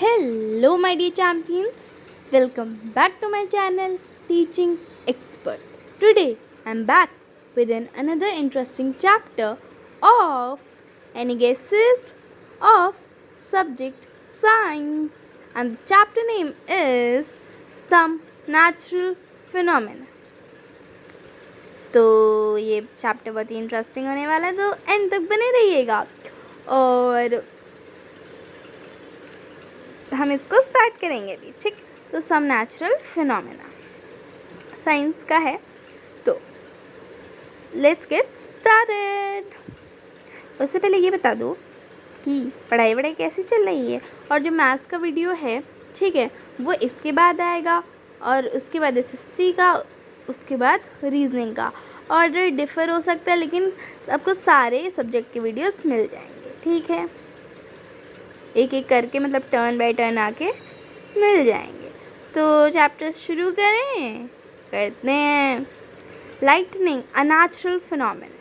Hello, my dear champions. Welcome back to my channel, Teaching Expert. Today, I'm back with another interesting chapter of Any Guesses of Subject Science, and the chapter name is Some Natural Phenomena. तो ये chapter बहुत ही interesting होने वाला है, तो and तक बने रहिएगा और हम इसको स्टार्ट करेंगे अभी, ठीक। तो सम नेचुरल फिनोमेना साइंस का है, तो लेट्स गेट स्टार्टेड। उससे पहले ये बता दो कि पढ़ाई कैसी चल रही है, और जो मैथ्स का वीडियो है, ठीक है, वो इसके बाद आएगा, और उसके बाद एसएसटी का, उसके बाद रीजनिंग का। ऑर्डर डिफ़र हो सकता है, लेकिन आपको सारे सब्जेक्ट के वीडियोस मिल जाएंगे, ठीक है। एक एक करके, मतलब टर्न बाय टर्न आके मिल जाएंगे। तो चैप्टर शुरू करते हैं। Lightning a natural phenomenon.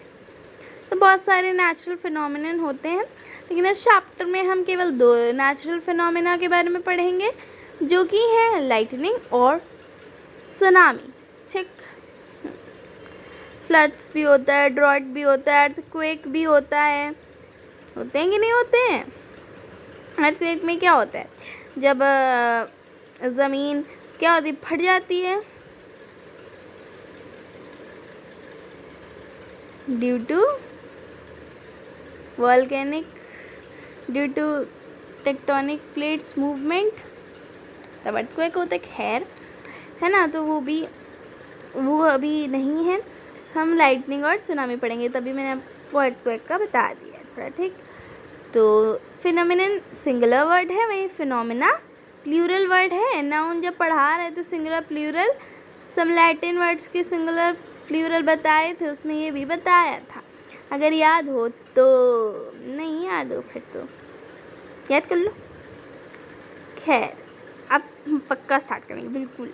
तो बहुत सारे नेचुरल फिनोमेनन होते हैं, लेकिन इस चैप्टर में हम केवल 2 नेचुरल फिनोमेना के बारे में पढ़ेंगे, जो कि हैं लाइटनिंग और सुनामी, ठीक। फ्लड्स भी होता है, ड्रॉट भी होता है, अर्थक्वेक भी होता है। होते हैं कि नहीं होते हैं? अर्थक्वेक में क्या होता है? जब ज़मीन क्या होती, फट जाती है due to volcanic, due to tectonic plates movement, तब अर्थक्वेक होता है। खैर, है ना, तो वो अभी नहीं है। हम लाइटनिंग और सुनामी पढ़ेंगे, तभी मैंने आपको अर्थक्वेक का बता दिया थोड़ा, ठीक। तो फिनोमिनन सिंगुलर वर्ड है, वही फिनोमिना प्लूरल वर्ड है। नाउन जब पढ़ा रहे थे सिंगुलर प्लूरल, सम लैटिन वर्ड्स के सिंगुलर प्लूरल बताए थे, उसमें ये भी बताया था। अगर याद हो तो, नहीं याद हो फिर तो याद कर लो। खैर, अब पक्का स्टार्ट करेंगे, बिल्कुल।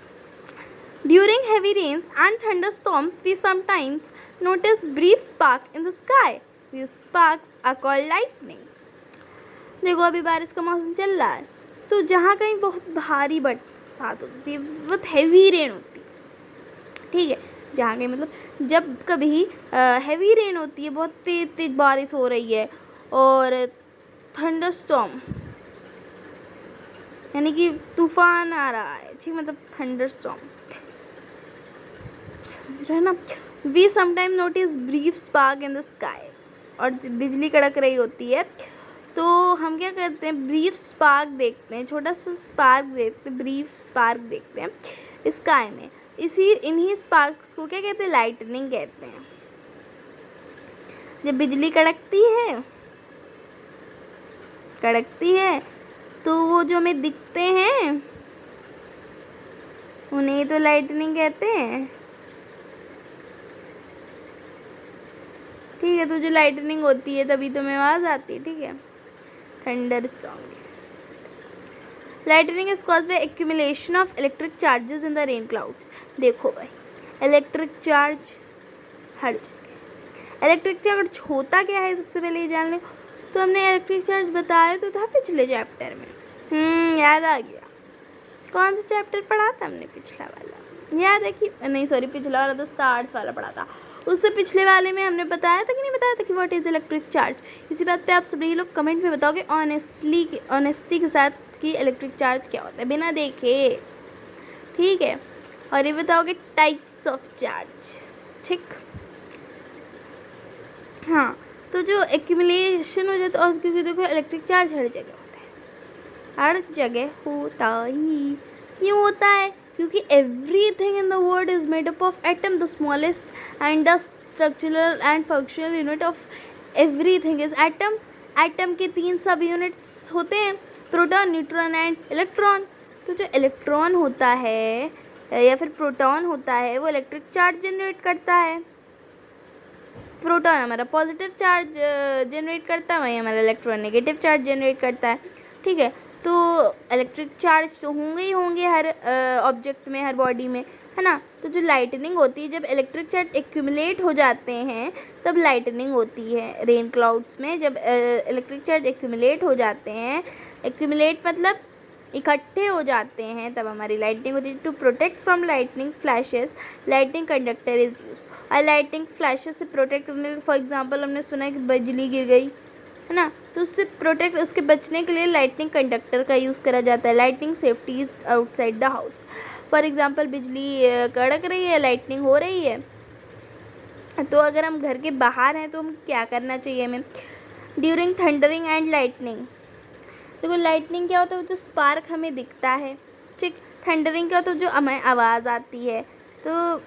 During heavy rains and thunderstorms, we sometimes notice brief spark in the sky. These sparks are called lightning. देखो, अभी बारिश का मौसम चल रहा है, तो जहाँ कहीं बहुत भारी बरसात होती है, बहुत हैवी रेन होती है, ठीक है। जहाँ कहीं, मतलब जब कभी हैवी रेन होती है, बहुत तेज बारिश हो रही है, और थंडरस्टॉर्म यानी कि तूफान आ रहा है, ठीक, मतलब थंडरस्टॉर्म, समझ रहे हैं ना। We sometime notice brief spark in the sky, और बिजली कड़क रही होती है, तो हम क्या करते हैं, ब्रीफ स्पार्क देखते हैं, छोटा सा स्पार्क देखते हैं, ब्रीफ स्पार्क देखते हैं स्काई में। इन्हीं स्पार्क्स को क्या कहते हैं, लाइटनिंग कहते हैं। जब बिजली कड़कती है तो वो जो हमें दिखते हैं, उन्हें तो लाइटनिंग कहते हैं, ठीक है। तो जो लाइटनिंग होती है, तभी तो हमें आवाज़ आती है, ठीक है। Thunderstorm. Lightning is caused by accumulation of electric charges in the rain clouds. देखो भाई, इलेक्ट्रिक चार्ज हर जगह। इलेक्ट्रिक चार्ज होता क्या है, सबसे पहले ये जान लो। तो हमने इलेक्ट्रिक चार्ज बताया तो था पिछले चैप्टर में, याद आ गया। कौन सा चैप्टर पढ़ा था हमने? पिछला वाला, याद है कि नहीं, सॉरी, पिछला वाला तो स्टार्स वाला पढ़ा था। उससे पिछले वाले में हमने बताया था कि नहीं बताया था कि व्हाट इज़ इलेक्ट्रिक चार्ज। इसी बात पे आप सभी लोग कमेंट में बताओगे ऑनेस्टी के साथ कि इलेक्ट्रिक चार्ज क्या होता है, बिना देखे, ठीक है। और ये बताओगे टाइप्स ऑफ चार्ज, ठीक। हाँ, तो जो एक्यूमुलेशन हो जाता है, और क्योंकि देखो इलेक्ट्रिक चार्ज हर जगह होता है, हर जगह होता ही क्यों होता है? क्योंकि everything in the world is made up of atom. The smallest and the structural and functional unit of everything is atom. Atom के 3 सब यूनिट्स होते हैं, प्रोटॉन, न्यूट्रॉन एंड इलेक्ट्रॉन। तो जो इलेक्ट्रॉन होता है या फिर प्रोटॉन होता है, वो इलेक्ट्रिक चार्ज जनरेट करता है। प्रोटॉन हमारा पॉजिटिव चार्ज जनरेट करता है, वहीं हमारा इलेक्ट्रॉन नेगेटिव चार्ज जनरेट करता है, ठीक है। तो इलेक्ट्रिक चार्ज तो होंगे ही होंगे हर ऑब्जेक्ट में, हर बॉडी में, है ना। तो जो लाइटनिंग होती है, जब इलेक्ट्रिक चार्ज एक्यूमुलेट हो जाते हैं, तब लाइटनिंग होती है रेन क्लाउड्स में। जब इलेक्ट्रिक चार्ज एक्यूमुलेट हो जाते हैं, एक्यूमुलेट मतलब इकट्ठे हो जाते हैं तब हमारी लाइटनिंग होती है। To protect from lightning flashes lightning conductor is use. और लाइटनिंग फ्लैशेस से प्रोटेक्ट करने, फॉर एग्जांपल हमने सुना है कि बिजली गिर गई है ना, तो उससे प्रोटेक्ट, उसके बचने के लिए लाइटनिंग कंडक्टर का यूज़ करा जाता है। Lightning safety is outside the house. For example बिजली कड़क रही है, लाइटनिंग हो रही है, तो अगर हम घर के बाहर हैं तो हम क्या करना चाहिए हमें? ड्यूरिंग थंडरिंग एंड लाइटनिंग, देखो लाइटनिंग क्या होता है, वो जो स्पार्क हमें दिखता है, ठीक। थंडरिंग क्या होता है, जो हमें आवाज़ आती है। तो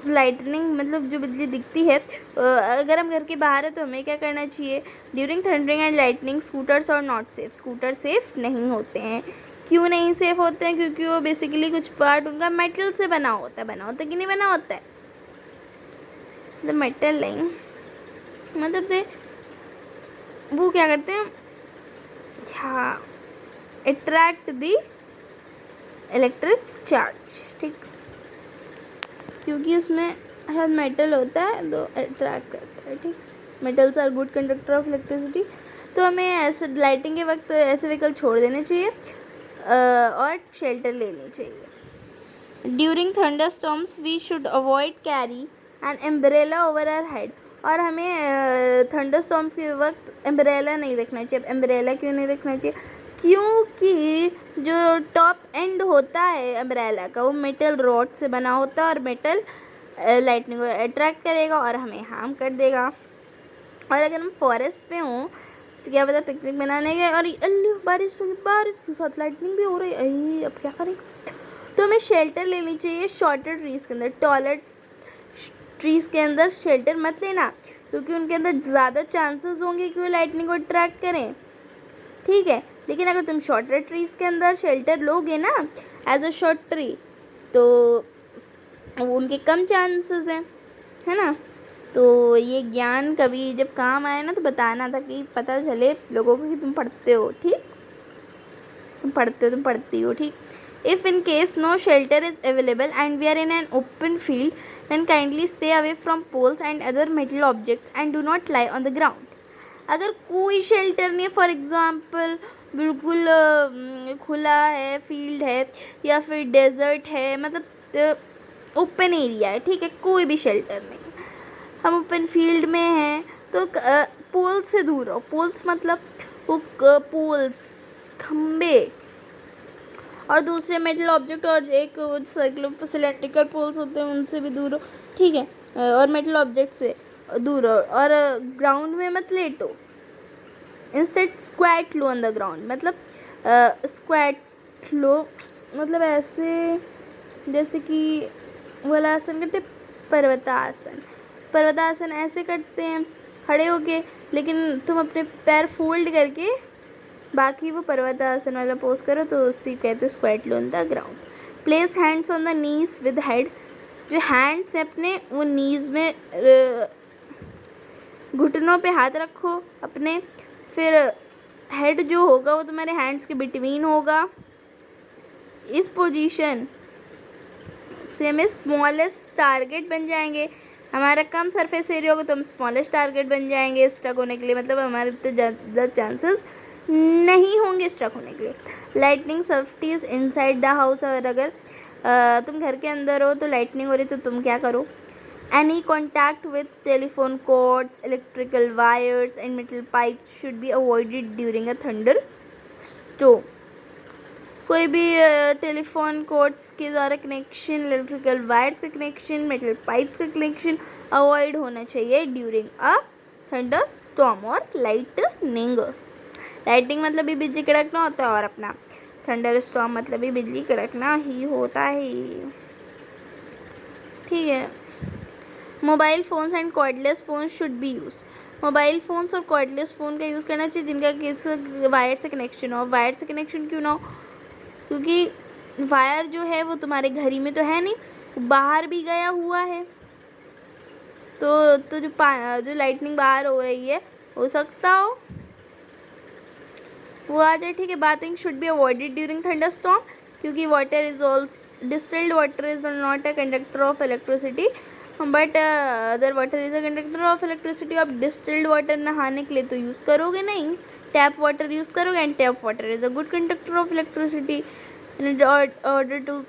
लाइटनिंग मतलब जो बिजली दिखती है। अगर हम घर के बाहर है तो हमें क्या करना चाहिए? During thundering and lightning scooters और नॉट सेफ, स्कूटर सेफ़ नहीं होते हैं। क्यों नहीं सेफ़ होते हैं? क्योंकि वो बेसिकली कुछ पार्ट उनका मेटल से बना होता है कि नहीं बना होता है? द मेटल नहीं, मतलब दे वो क्या करते हैं, हाँ, अट्रैक्ट द इलेक्ट्रिक चार्ज, ठीक, क्योंकि उसमें शायद मेटल होता है तो अट्रैक्ट करता है, ठीक। Metals are good conductor of electricity. तो हमें ऐसे लाइटिंग के वक्त ऐसे व्हीकल छोड़ देने चाहिए और शेल्टर लेनी चाहिए। During thunderstorms we should avoid carry an umbrella over our head. और हमें थंडर स्टॉर्म्स के वक्त एम्ब्रेला नहीं रखना चाहिए। अब एम्ब्रेला क्यों नहीं रखना चाहिए? क्योंकि जो टॉप एंड होता है अम्ब्रेला का वो मेटल रॉड से बना होता है और मेटल लाइटनिंग को अट्रैक्ट करेगा और हमें हार्म कर देगा। और अगर हम फॉरेस्ट पे हों तो क्या पता पिकनिक मनाने गए और अल्लाह बारिश हो गई, बारिश के साथ लाइटनिंग भी हो रही है, अब क्या करेंगे? तो हमें शेल्टर लेनी चाहिए शॉर्टर ट्रीज़ के अंदर। टॉलर ट्रीज़ के अंदर शेल्टर मत लेना, क्योंकि उनके अंदर ज़्यादा चांसेस होंगे कि वो लाइटनिंग को अट्रैक्ट करें, ठीक है। लेकिन अगर तुम शॉर्टर ट्रीज़ के अंदर शेल्टर लोगे ना एज अ शॉर्ट ट्री, तो उनके कम चांसेस हैं, है ना। तो ये ज्ञान कभी जब काम आए ना तो बताना था कि पता चले लोगों को कि तुम पढ़ते हो, ठीक, तुम पढ़ती हो, ठीक। If in case no shelter is available and we are in an open field then kindly stay away from poles and other metal objects and do not lie on the ground. अगर कोई shelter नहीं है, for example बिल्कुल खुला है, field है या फिर डेजर्ट है, मतलब ओपन एरिया है, ठीक है, कोई भी शेल्टर नहीं, हम ओपन फील्ड में हैं, तो पोल्स से दूर रहो। पोल्स मतलब वो पोल्स, खम्बे और दूसरे मेटल ऑब्जेक्ट और एक सर्कुलर सिलेंड्रिकल पोल्स होते हैं उनसे भी दूर हो, ठीक है, और मेटल ऑब्जेक्ट से दूर हो। और ग्राउंड में मत लेटो, इंस्टेड स्क्वैट लो ऑन द ग्राउंड, मतलब स्क्वैट लो मतलब ऐसे जैसे कि वलासन करते, पर्वतासन, पर्वतासन ऐसे करते हैं खड़े होके, लेकिन तुम अपने पैर फोल्ड करके बाकी वो पर्वतासन वाला पोज करो, तो उसी कहते स्क्वैट लो on the ground. Place hands on the knees with head, जो हैंड्स है अपने वो नीज में, घुटनों पे हाथ रखो अपने, फिर हेड जो होगा वो तुम्हारे हैंड्स के बिटवीन होगा। इस पोजीशन से हमें स्मॉलेस्ट टारगेट बन जाएंगे। हमारा कम सरफेस एरिया होगा तो हम स्मॉलेस्ट टारगेट बन जाएंगे स्ट्रक होने के लिए, मतलब हमारे उतने ज़्यादा चांसेस नहीं होंगे स्ट्रक होने के लिए। Lightning safety is inside the house, और अगर तुम घर के अंदर हो तो लाइटनिंग हो रही तो तुम क्या करो? Any contact with telephone cords, electrical wires and metal pipes should be avoided during a thunderstorm. कोई भी टेलीफोन कॉर्ड्स के द्वारा कनेक्शन, इलेक्ट्रिकल वायर्स का कनेक्शन, मेटल पाइप्स का कनेक्शन अवॉइड होना चाहिए ड्यूरिंग अ थंडर स्टॉर्म और lightning. Lightning मतलब भी बिजली कड़कना होता है और अपना थंडर स्टॉर्म मतलब भी बिजली कड़कना ही होता है, ठीक है। Mobile phones and cordless phone should be use. Mobile phones और कॉर्डलेस फ़ोन का यूज़ करना चाहिए जिनका किस वायर से कनेक्शन हो। वायर से कनेक्शन क्यों ना हो? क्योंकि वायर जो है वो तुम्हारे घर ही में तो है नहीं, बाहर भी गया हुआ है, तो जो लाइटनिंग बाहर हो रही है हो सकता हो वो आ जाए, ठीक है। Bathing should be avoided during thunder storm, क्योंकि water is also distilled water is not a conductor of electricity but other water is a conductor of electricity. आप डिस्टिल्ड वाटर नहाने के लिए तो यूज़ करोगे नहीं, टैप वाटर यूज़ करोगे, and tap water is a good conductor of electricity in order to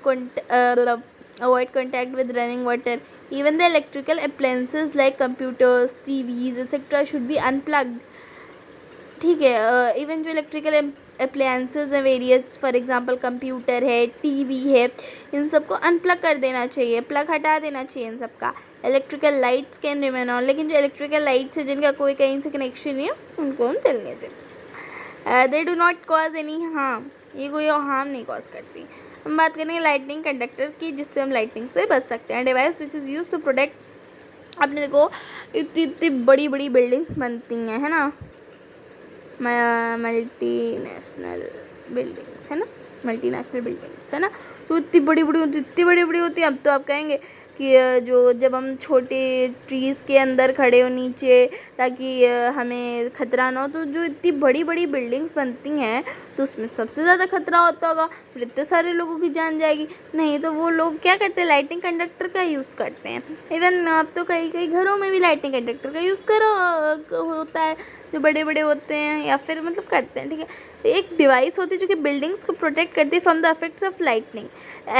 avoid contact with running water. Even the electrical appliances like computers, TVs, etc. should be unplugged. ठीक है, even जो electrical appliances हैं various, for example computer है, TV है, इन सबको unplug कर देना चाहिए, प्लग हटा देना चाहिए इन सब का. Electrical lights can remain on, लेकिन जो इलेक्ट्रिकल लाइट्स है जिनका कोई कहीं से कनेक्शन नहीं है उनको हम चलने दें. They do not cause any harm, ये कोई हार्म नहीं कॉज करती. हम बात करेंगे लाइटनिंग कंडक्टर की, जिससे हम लाइटनिंग से बच सकते हैं. Device which is use to protect, आपने देखो इतनी इतनी बड़ी बड़ी बिल्डिंग्स बनती हैं, है ना, मल्टीनेशनल बिल्डिंग्स, है ना, मल्टीनेशनल बिल्डिंग्स, है ना, तो इतनी बड़ी बड़ी होती है. अब तो आप कहेंगे कि जो जब हम छोटे ट्रीज़ के अंदर खड़े हो नीचे ताकि हमें ख़तरा ना हो, तो जो इतनी बड़ी बड़ी बिल्डिंग्स बनती हैं तो उसमें सबसे ज़्यादा ख़तरा होता होगा, फिर इतने सारे लोगों की जान जाएगी. नहीं, तो वो लोग क्या करते हैं, लाइटिंग कंडक्टर का यूज़ करते हैं. इवन अब तो कई कई घरों में भी लाइटिंग कंडक्टर का यूज़ होता है, जो बड़े बड़े होते हैं या फिर मतलब करते हैं. ठीक है, एक डिवाइस होती है जो कि बिल्डिंग्स को प्रोटेक्ट करती है from the effects of lightning.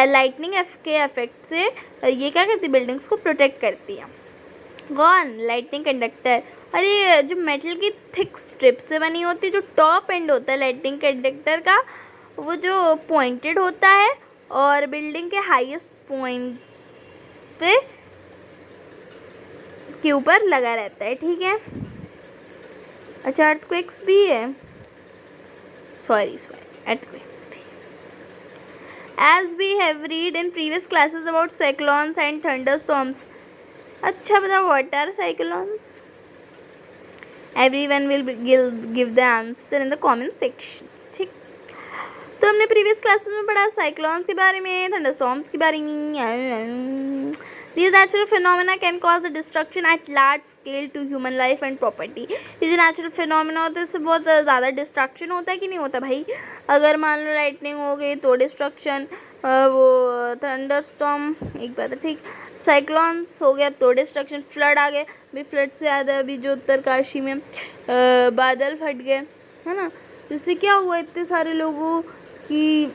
Lightning के इफेक्ट से ये क्या करती है, बिल्डिंग्स को प्रोटेक्ट करती है. कौन, लाइटनिंग कंडक्टर. अरे जो मेटल की थिक स्ट्रिप से बनी होती है, जो टॉप एंड होता है लाइटनिंग कंडक्टर का, वो जो पॉइंटेड होता है और बिल्डिंग के हाईएस्ट पॉइंट पे के ऊपर लगा रहता है. ठीक है, अच्छा अर्थक्वेक्स भी है, सॉरी earthquakes भी. As we have read in previous classes about cyclones and thunderstorms. अच्छा बताओ, what are cyclones? Everyone will give the answer in the comment section. ठीक, तो हमने प्रीवियस क्लासेस में पढ़ा साइक्लोन्स के बारे में, थंडरस्टॉर्म्स के बारे में. These natural phenomena can cause a destruction at large scale to human life and property. ये जो नेचुरल फिनोमेना होता है इससे बहुत ज़्यादा डिस्ट्रक्शन होता है कि नहीं होता भाई. अगर मान लो लाइटनिंग हो गई तो डिस्ट्रक्शन, वो थंडरस्टॉर्म एक बात है. ठीक, साइक्लोन्स हो गया तो डिस्ट्रक्शन, फ्लड आ गए भी, फ्लड से ज़्यादा अभी जो उत्तरकाशी में बादल फट गए, है ना, जिससे क्या हुआ, इतने सारे लोगों की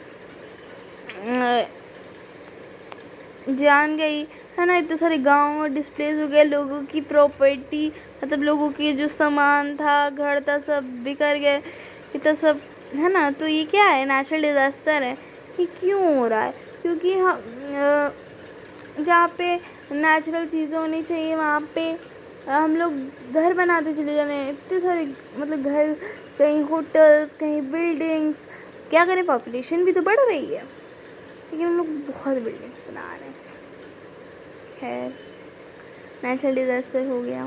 जान गई, है ना, इतने सारे गांव डिस्प्लेस हो गए, लोगों की प्रॉपर्टी, मतलब लोगों की जो सामान था, घर था, सब बिखर गए, इतना सब, है ना. तो ये क्या है, नेचुरल डिज़ास्टर है. ये क्यों हो रहा है, क्योंकि हम जहाँ पे नेचुरल चीज़ें होनी चाहिए वहाँ पे हम लोग घर बनाते चले जा रहे हैं. इतने सारे मतलब घर, कहीं होटल्स, कहीं बिल्डिंग्स. क्या करें, पॉपुलेशन भी तो बढ़ रही है, लेकिन हम लोग बहुत बिल्डिंग्स बना रहे हैं. खैर, नेचुरल डिज़ास्टर हो गया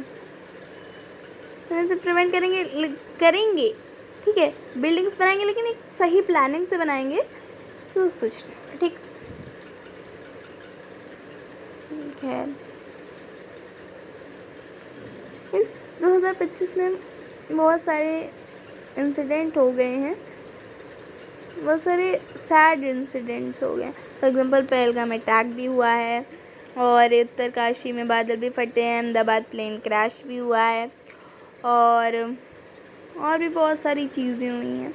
तो इसे प्रिवेंट करेंगे. ठीक है, बिल्डिंग्स बनाएंगे लेकिन एक सही प्लानिंग से बनाएंगे तो कुछ नहीं होगा. ठीक, खैर इस 2025 में बहुत सारे इंसिडेंट हो गए हैं, बहुत सारे सैड इंसिडेंट्स हो गए. फॉर एग्जांपल पहलगाम अटैक भी हुआ है, और उत्तरकाशी में बादल भी फटे हैं, अहमदाबाद प्लेन क्रैश भी हुआ है, और भी बहुत सारी चीज़ें हुई हैं.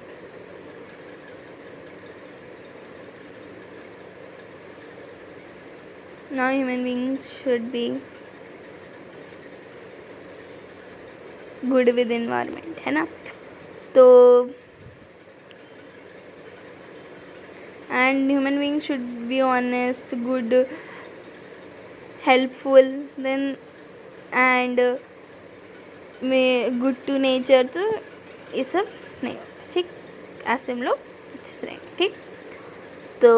Now human beings should be good with environment, है ना. तो and human beings should be honest, good, helpful, then end में गुड टू नेचर. तो ये सब नहीं होगा. ठीक, ऐसे हम लोग अच्छे से रहेंगे. ठीक, तो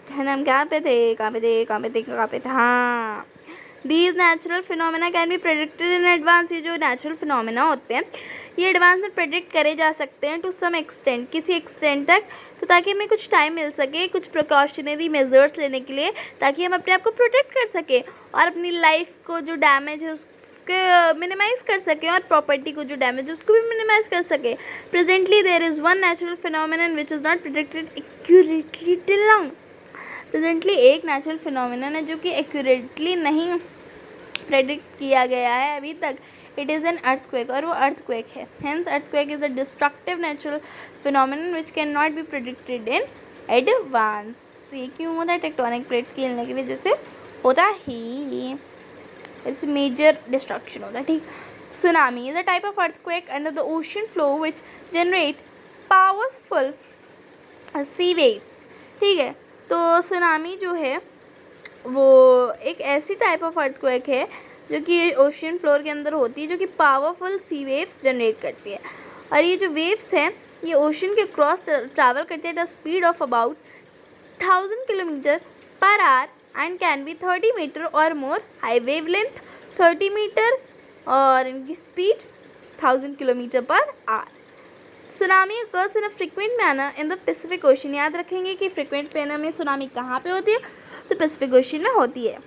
है ना, हम कहाँ पे थे, हाँ. These natural phenomena can be predicted in advance. ये जो नेचुरल फिनोमेना होते हैं ये एडवांस में प्रेडिक्ट करे जा सकते हैं टू सम एक्सटेंट, किसी एक्सटेंट तक, तो ताकि हमें कुछ टाइम मिल सके कुछ प्रिकॉशनरी मेजर्स लेने के लिए, ताकि हम अपने आप को प्रोटेक्ट कर सकें और अपनी लाइफ को जो डैमेज है उसके मिनिमाइज़ कर सकें, और प्रॉपर्टी को जो डैमेज है उसको भी मिनिमाइज़ कर सकें. Presently there is one natural phenomenon which is not predicted accurately till now. Presently एक नेचुरल फिनोमेनन है जो कि एक्यूरेटली नहीं प्रेडिक्ट किया गया है अभी तक. इट इज़ एन अर्थक्वेक, और वो अर्थक्वेक है। Hence earthquake is a destructive natural phenomenon which can not be predicted in advance. ये क्यों होता है? टेक्टोनिक प्लेट्स के हिलने की वजह से होता ही, इट्स मेजर डिस्ट्रक्शन होता है, ठीक। Tsunami is a type of earthquake under the ocean floor which generate powerful sea waves, ठीक है। तो सुनामी जो है वो एक ऐसी टाइप ऑफ अर्थक्वेक है जो कि ओशन फ्लोर के अंदर होती है, जो कि पावरफुल सी वेव्स जनरेट करती है। और ये जो वेव्स हैं ये ओशन के क्रॉस ट्रैवल करती है at the speed of about 1000 kilometre per hour and can be 30 metre और more. High wave length 30 metre और इनकी speed 1000 kilometre per hour. Tsunami occurs in a frequent manner in the Pacific Ocean। याद रखेंगे कि frequent manner में tsunami कहाँ पे होती है? तो Pacific Ocean में होती है।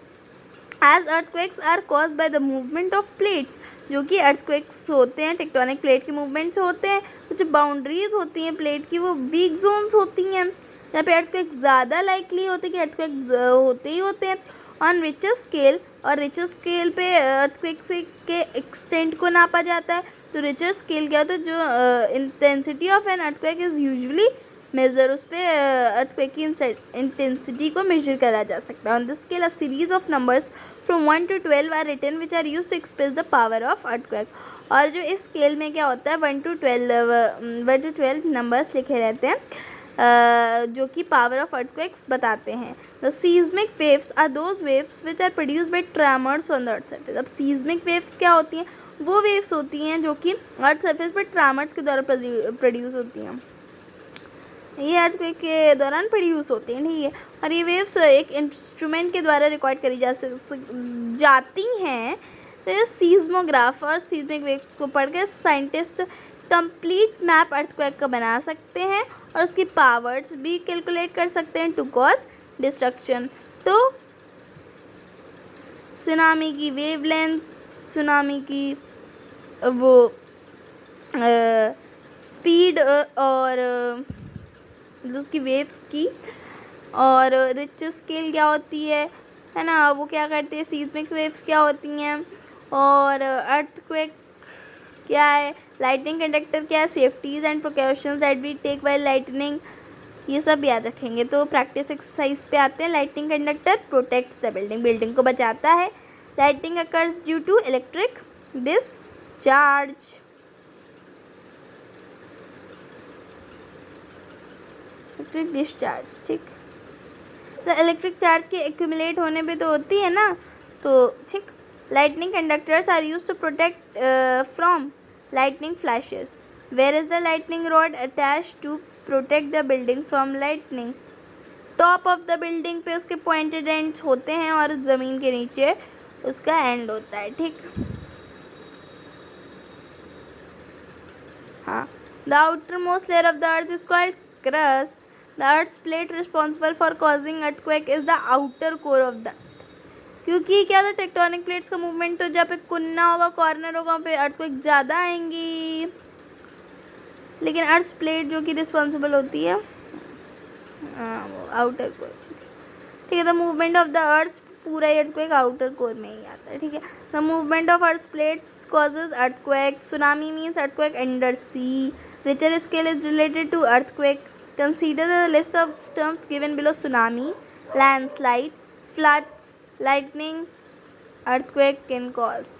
As earthquakes are caused by the movement of plates, जो कि earthquakes होते हैं टेक्टोनिक प्लेट के मूवमेंट से होते हैं। तो जो बाउंड्रीज होती हैं प्लेट की वो वीक जोन्स होती हैं, यहाँ पे earthquake ज़्यादा लाइकली होते हैं कि earthquake होते ही होते हैं। ऑन रिचर स्केल, और रिचर स्केल पे earthquake से के एक्सटेंट को नापा जाता है। तो रिचर स्केल क्या होता है? जो intensity of an earthquake is usually measure, उस पर अर्थक्वेक की इंटेंसिटी को मेजर करा जा सकता है। On this scale a series of numbers from 1 to 12 are written which are use to express the power of earthquake. और जो इस स्केल में क्या होता है 1 to 12 नंबर्स लिखे रहते हैं जो कि पावर ऑफ अर्थक्वेक्स बताते हैं। The seismic waves are those waves which are produce by tremors on the earth surface. अब सीज्मिक वेव्स क्या होती हैं? वो वेव्स होती हैं जो कि अर्थ सरफेस पर ट्रैमर्स के द्वारा प्रोड्यूस होती हैं, ये अर्थक्वेक के दौरान प्रोड्यूस होती हैं, ठीक है। और ये वेव्स एक इंस्ट्रूमेंट के द्वारा रिकॉर्ड करी जाती हैं। तो ये सीज्मोग्राफ और सीज्मिक वेव्स को पढ़कर साइंटिस्ट कंप्लीट मैप अर्थक्वेक का बना सकते हैं और उसकी पावर्स भी कैलकुलेट कर सकते हैं टू कॉज डिस्ट्रक्शन। तो सुनामी की वेवलेंथ, सुनामी की वो स्पीड और उसकी वेव्स की, और रिच स्केल क्या होती है ना, वो क्या करती है, सीस्मिक वेव्स क्या होती हैं, और अर्थक्वेक क्या है, लाइटनिंग कंडक्टर क्या है, safeties and precautions that we take while lightning, ये सब याद रखेंगे। तो प्रैक्टिस एक्सरसाइज पे आते हैं। Lightning conductor protects the building, building को बचाता है। Lightning occurs due to electric discharge, electric discharge, ठीक। तो इलेक्ट्रिक चार्ज के एक्यूमुलेट होने पे तो होती है ना, तो ठीक। Lightning conductors are use to protect from lightning flashes. Where is the lightning rod attached to protect the building from lightning? Top of the building पे उसके पॉइंटेड एंड्स होते हैं और ज़मीन के नीचे उसका एंड होता है, ठीक। हाँ, the outermost layer of the earth is called crust. The earth's plate responsible for causing earthquake is the outer core of the, क्योंकि क्या था टेक्टोनिक प्लेट्स का मूवमेंट, तो जहाँ पे कुन्ना होगा, कॉर्नर होगा, वहाँ पे अर्थक्वेक ज़्यादा आएंगी। लेकिन अर्थ प्लेट जो कि रिस्पॉन्सिबल होती है वो आउटर कोर, ठीक है। द मूवमेंट ऑफ द अर्थ, पूरा अर्थक्वेक आउटर कोर में ही आता है, ठीक है। The movement of earth plates causes earthquake. Tsunami means earthquake under sea. Richter scale is related to earthquake. Consider the list of terms given below: tsunami, landslide, floods, lightning, earthquake can cause.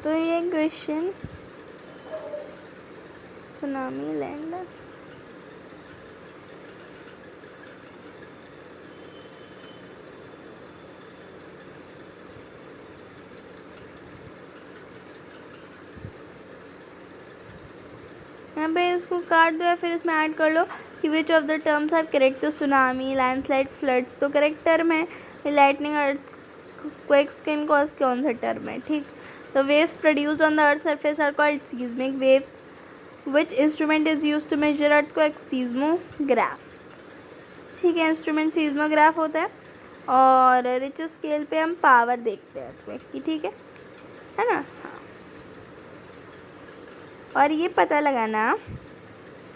तो ये question tsunami, land, यहाँ पे इसको काट दो या फिर इसमें ऐड कर लो कि which of the terms are correct. तो सुनामी, लैंडस्लाइड, फ्लड्स तो करेक्ट टर्म है। लाइटनिंग, अर्थक्वेक्स कैन कॉज कौन सा टर्म है, ठीक। The waves produced on the earth surface are called seismic waves. Which instrument is use to measure earthquake? Seismograph, ठीक है। Instrument सीज्मोग्राफ होता है। और रिच स्केल पे हम पावर देखते हैं अर्थक्वेक की, ठीक है ना। हाँ, और ये पता लगाना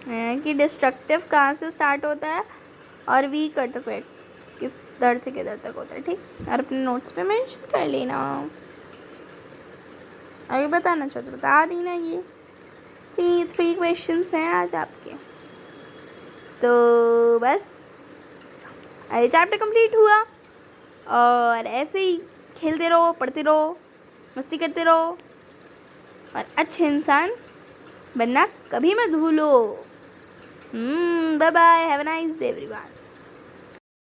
कि डिस्ट्रक्टिव कहाँ से स्टार्ट होता है और वीक अर्थक्वेक किधर से किधर तक होता है, ठीक। और अपने नोट्स पे मेंशन कर लेना। अगर बताना चाहो तो बता देना। ये 3 क्वेश्चंस हैं आज आपके। तो बस ये चैप्टर कंप्लीट हुआ। और ऐसे ही खेलते रहो, पढ़ते रहो, मस्ती करते रहो और अच्छे इंसान बनना कभी मत भूलो। Bye bye, have a nice day everyone.